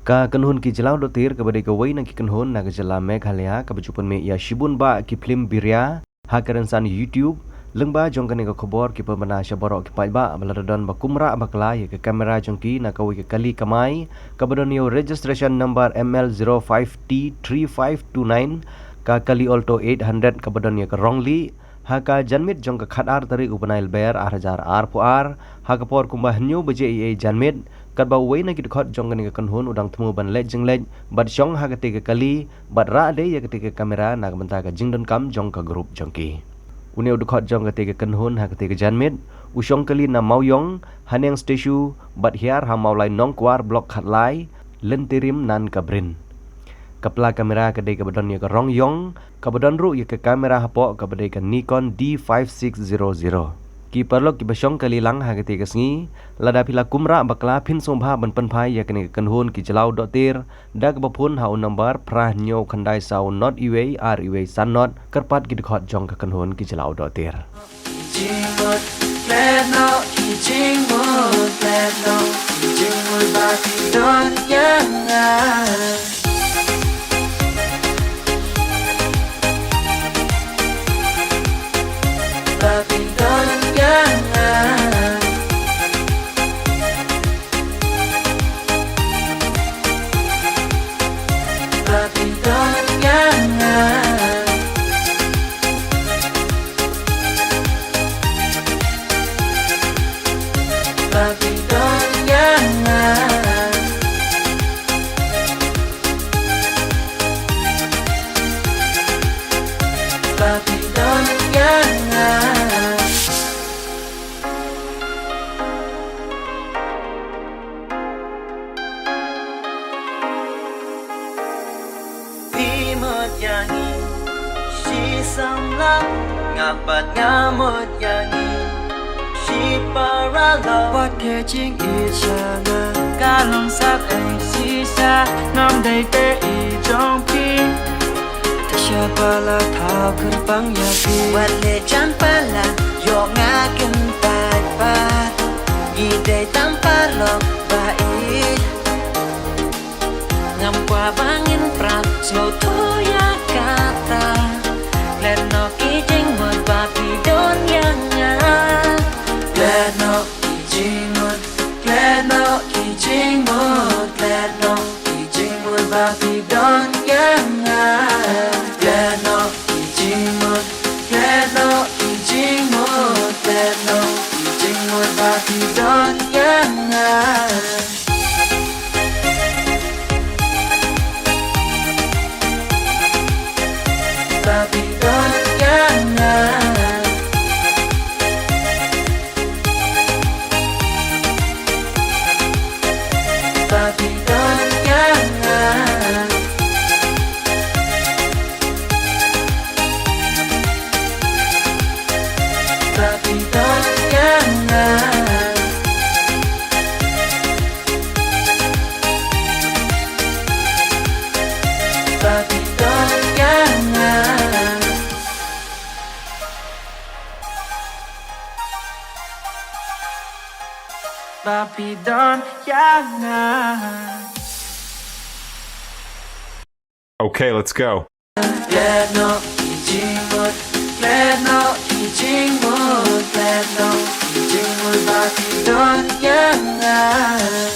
Ka kenhun ki jelau dotir ke badai kawai na ki kenhun na ke jela Meghalaya ka bajupan me ya shibun ba ki film birya ha kerensan YouTube lengba jong kene ke khobor ki pemana syaborok ki paiba baladon ba kumra bakla ya ke kamera jong ki na kawai ke kali kamai ka badon yo registration number ML05T3529 ka kali alto 800 ka badon ya ke wrongly haka janmit jong ka khadar tari upanail ber 8000 R4R haka por kumbah new beje janmit kat ba wei na kit khot jong ka kanhun udang temu ban lej jeng lej bat jong ha ketika kali bat ra de ya ketika kamera na benta ka jingdon kam jong ka group jong ki une ud khot jong ketika kanhun ha ketika janmit usong kali na mauyong haneng station bat hiar ha maulai nong kwar blok khat lai lentirim nan ka brin kapla kamera kedai ka badon ya ka rong yong ka badon ru ya ka kamera hapo ka badai ka Nikon D5600 ki perlo ki basong kali lang ha ketika sngi lada pila kumra bakla phin sombha ban panphai ya kene kanhun ki jalau dotir dak bapun ha number prah nyo khandai sau not iwei ar iwei san not karpat ki khot jong ka kanhun ki jalau dotir jingmot pleno ki jingmot pleno jingmot ba ki don yang Tapi don't jangan Tapi don't jangan Tapi don't jangan Tapi don't jangan Yangi si samlang ngapat ngamut yangi si paralo wat ke ching ichana kalong sak ai si sa nam dai te i jong pi ta sha pala thao kerbang yaki wat le chan pala yo ngaken tai pa i dai tanpa lo ba i ngam kwa bangin pra slow to ya kata pleno ki jingmot bapi don yang nya pleno ki jingmot pleno ki jingmot bapi don yang nya pleno ki jingmot pleno ki jingmot bapi don yang nya Tapi don't jangan Tapi don't jangan Tapi don't jangan Tapi don't jangan Tapi don't jangan Okay, let's go. Pleno ki jingmot pleno ki jingmot bapi don jangan